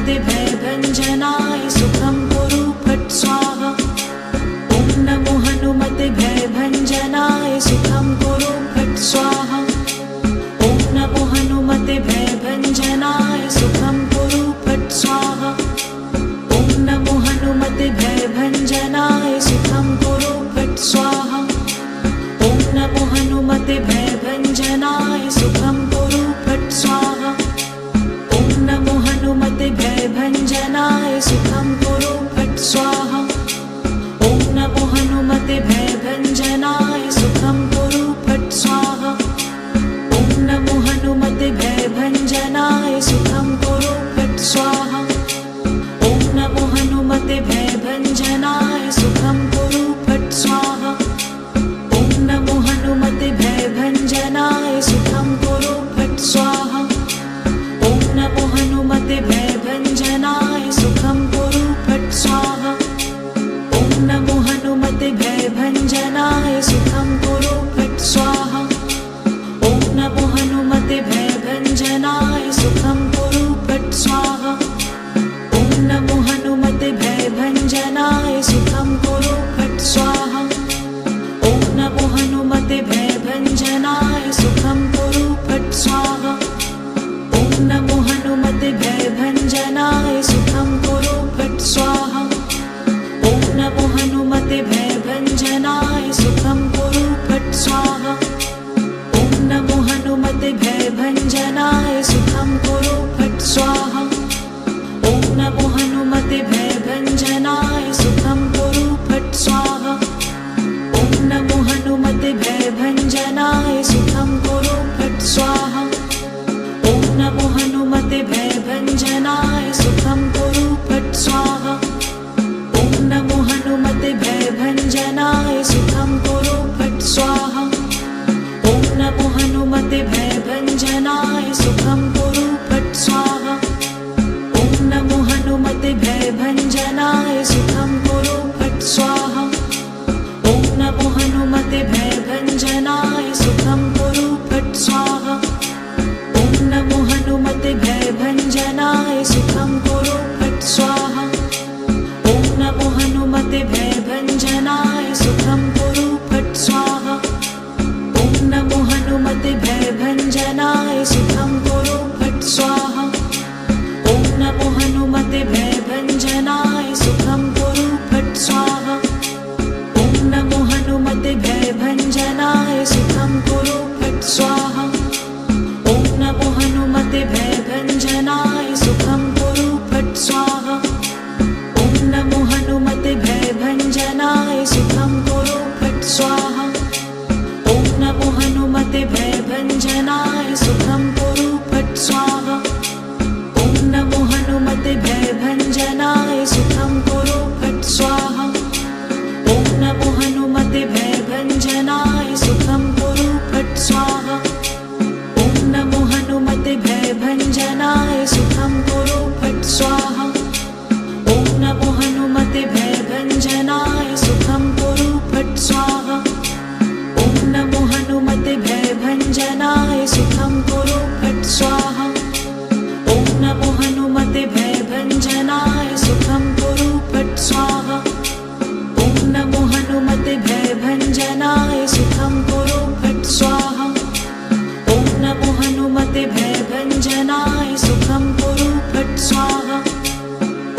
हनुमते भयभञ्जनाय सुखं कुरु फट् स्वाहा। ॐ नमो हनुमते भयभञ्जनाय सुखं कुरु फट् स्वाहा। ॐ नमो हनुमते भयभञ्जनाय सुखं कुरु फट् स्वाहा। ॐ नमो हनुमते भयभञ्जनाय सुखं कुरु फट् स्वाहा। ॐ नमो हनुमते भयभञ्जनाय सुखं कुरु फट् स्वाहा। ॐ नमो हनुमते भयभञ्जनाय सुखं कुरु फट् स्वाहा। ॐ नमो हनुमते भयभञ्जनाय सुखं कुरु फट् स्वाहा। ॐ नमो हनुमते भयभञ्जनाय सुखं कुरु फट् स्वाहा। ॐ नमो हनुमते भयभञ्जनाय सुखं कुरु फट् स्वाहा। ॐ नमो हनुमते भयभञ्जनाय सुखं कुरु फट् स्वाहा। ॐ नमो हनुमते भयभञ्जनाय सुखं कुरु फट् स्वाहा। ॐ नमो हनुमते भयभञ्जनाय सुखं कुरु फट् स्वाहा। ॐ नमो हनुमते भयभञ्जनाय सुखं कुरु फट् स्वाहा। ॐ नमो हनुमते भयभञ्जनाय सुखं कुरु फट् स्वाहा। ॐ नमो हनुमते भयभञ्जनाय सुखं कुरु फट् स्वाहा। ॐ नमो हनुमते भयभञ्जनाय सुखं कुरु फट् स्वाहा। ॐ नमो हनुमते भयभञ्जनाय सुखं कुरु फट् स्वाहा। ॐ नमो हनुमते भयभञ्जनाय सुखं कुरु फट् स्वाहा। ॐ नमो हनुमते भयभञ्जनाय सुखं कुरु फट् स्वाहा। ॐ नमो हनुमते भयभञ्जनाय सुखं कुरु फट् स्वाहा। ॐ नमो हनुमते भयभञ्जनाय सुखं कुरु फट् स्वाहा। ॐ नमो हनुमते भयभञ्जनाय सुखं कुरु फट् स्वाहा। ॐ नमो हनुमते भयभञ्जनाय सुखं कुरु फट् स्वाहा। ॐ नमो हनुमते भयभञ्जनाय सुखं कुरु फट् स्वाहा। ॐ नमो हनुमते भयभञ्जनाय सुखं कुरु फट् स्वाहा। ॐ नमो हनुमते भयभञ्जनाय सुखं कुरु फट् स्वाहा। ॐ नमो हनुमते भयभञ्जनाय सुखं कुरु फट् स्वाहा। ॐ नमो हनुमते भयभञ्जनाय सुखं कुरु फट् स्वाहा। ॐ नमो हनुमते भयभञ्जनाय सुखं कुरु फट् स्वाहा। ॐ नमो हनुमते भयभञ्जनाय सुखं कुरु फट् स्वाहा। ॐ नमो हनुमते भयभञ्जनाय सुखं कुरु फट् स्वाहा। ॐ नमो हनुमते भयभञ्जनाय सुखं कुरु फट् स्वाहा। ॐ नमो हनुमते भयभञ्जनाय सुखं कुरु फट् स्वाहा। ॐ नमो हनुमते भयभञ्जनाय सुखं कुरु फट् स्वाहा। ॐ नमो हनुमते भयभञ्जनाय सुखं कुरु फट् स्वाहा। ॐ नमो हनुमते भयभञ्जनाय सुखं कुरु फट् स्वाहा। ॐ नमो हनुमते भयभञ्जनाय सुखं कुरु फट् स्वाहा। ॐ नमो हनुमते भयभञ्जनाय सुखं कुरु फट् स्वाहा। ॐ नमो हनुमते भयभञ्जनाय सुखं कुरु फट् स्वाहा। ॐ नमो हनुमते भयभञ्जनाय सुखं कुरु फट् स्वाहा।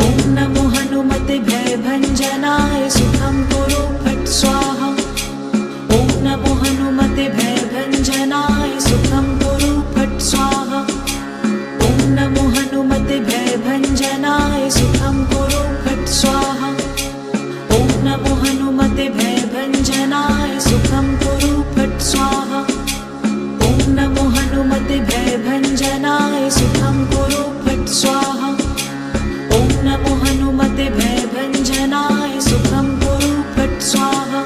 ॐ नमो हनुमते भयभञ्जनाय सुखं कुरु फट् स्वाहा। ॐ नमो हनुमते भयभञ्जनाय सुखं कुरु फट् स्वाहा। ॐ नमो हनुमते भयभञ्जनाय सुखं कुरु फट् स्वाहा। ॐ नमो हनुमते भयभञ्जनाय सुखं कुरु फट् स्वाहा। ॐ नमो हनुमते भयभञ्जनाय सुखं कुरु फट् स्वाहा। ॐ नमो हनुमते भयभञ्जनाय सुखं कुरु फट् स्वाहा।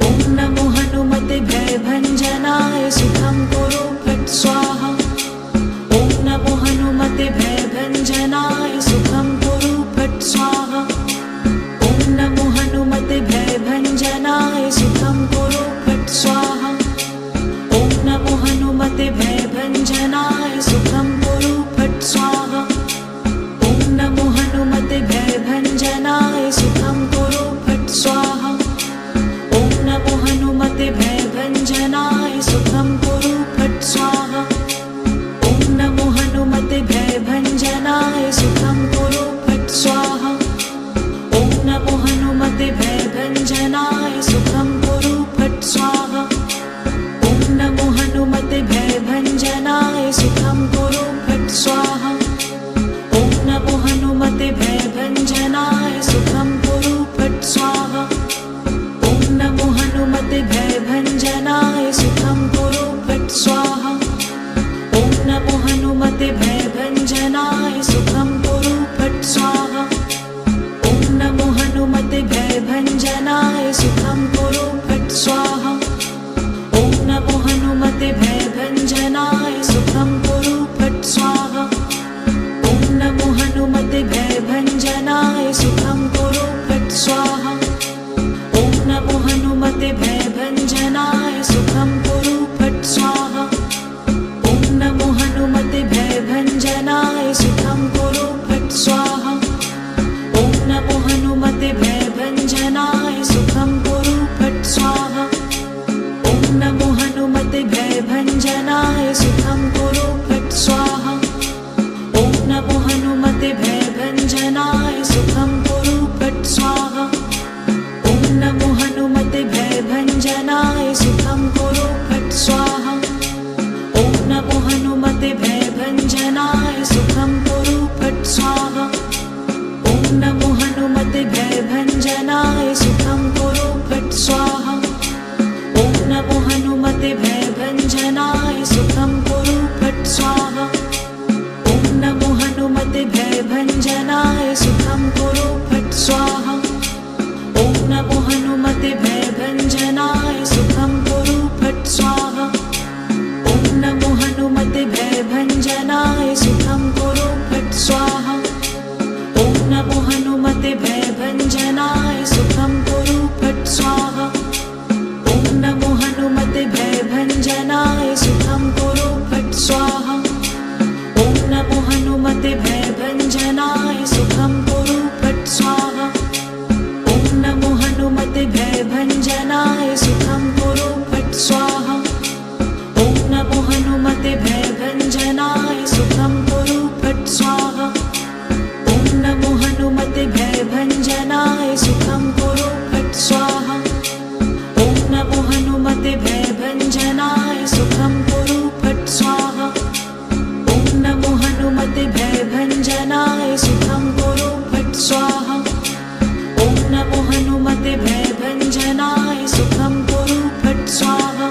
ॐ नमो हनुमते भयभञ्जनाय सुखं कुरु फट् स्वाहा। ॐ नमो हनुमते भयभञ्जनाय सुखं कुरु फट् स्वाहा। ॐ नमो हनुमते भयभञ्जनाय सुखं कुरु फट् स्वाहा। ॐ नमो हनुमते भयभञ्जनाय सुखं कुरु फट् स्वाहा। ॐ नमो हनुमते भयभञ्जनाय सुखं कुरु फट् स्वाहा। ॐ नमो हनुमते भयभञ्जनाय सुखं कुरु फट् स्वाहा। ॐ नमो हनुमते भयभञ्जनाय सुखं कुरु फट् स्वाहा। ॐ नमो हनुमते भयभञ्जनाय सुखं कुरु फट् स्वाहा। ॐ नमो हनुमते भयभञ्जनाय सुखं कुरु फट् स्वाहा। ॐ नमो हनुमते भयभञ्जनाय सुखं कुरु फट् स्वाहा। ॐ नमो हनुमते भयभञ्जनाय सुखं कुरु फट् स्वाहा। ॐ नमो हनुमते भयभञ्जनाय सुखं कुरु फट् स्वाहा। ॐ नमो हनुमते भयभञ्जनाय सुखं कुरु फट् स्वाहा। ॐ नमो हनुमते भयभञ्जनाय सुखं कुरु फट् स्वाहा। ॐ नमो हनुमते भयभञ्जनाय सुखं कुरु फट् स्वाहा। ॐ नमो हनुमते भयभञ्जनाय सुखं कुरु फट् स्वाहा। ॐ नमो हनुमते भयभञ्जनाय सुखं कुरु फट् स्वाहा। ॐ नमो हनुमते भयभञ्जनाय सुखं कुरु फट् स्वाहा। ॐ नमो हनुमते भयभञ्जनाय सुखं कुरु फट् स्वाहा। ॐ नमो हनुमते भयभञ्जनाय सुखं कुरु फट् स्वाहा। ॐ नमो हनुमते भयभञ्जनाय सुखं कुरु फट् स्वाहा। ॐ नमो हनुमते भयभञ्जनाय सुखं कुरु फट् स्वाहा।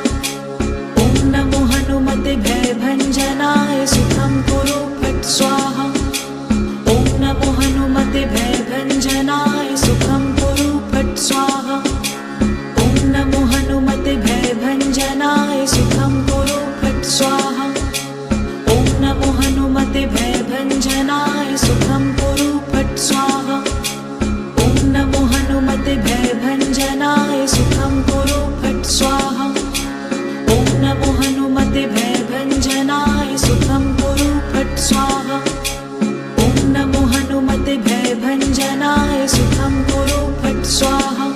ॐ नमो हनुमते भयभञ्जनाय सुखं कुरु फट् स्वाहा। ॐ नमो हनुमते भयभञ्जनाय सुखं कुरु फट् स्वाहा। ॐ नमो हनुमते भयभञ्जनाय सुखं कुरु फट् स्वाहा। ॐ नमो हनुमते भयभञ्जनाय सुखं कुरु फट् स्वाहा। ॐ नमो हनुमते भयभञ्जनाय सुखं कुरु फट् स्वाहा। ॐ नमो हनुमते भयभञ्जनाय सुखं कुरु फट् स्वाहा। ॐ नमो हनुमते भयभञ्जनाय सुखं कुरु फट् स्वाहा।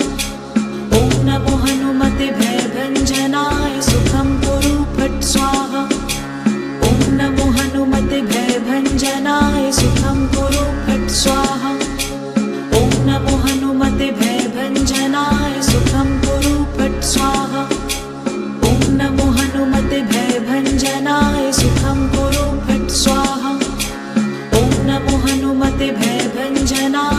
ॐ नमो हनुमते भयभञ्जनाय सुखं कुरु फट् स्वाहा। ॐ नमो हनुमते भयभञ्जनाय सुखं कुरु फट् स्वाहा। ॐ नमो हनुमते भयभञ्जनाय सुखं कुरु फट् स्वाहा। ॐ नमो हनुमते भयभञ्जनाय सुखं कुरु फट् स्वाहा। ॐ नमो हनुमते भयभञ्जनाय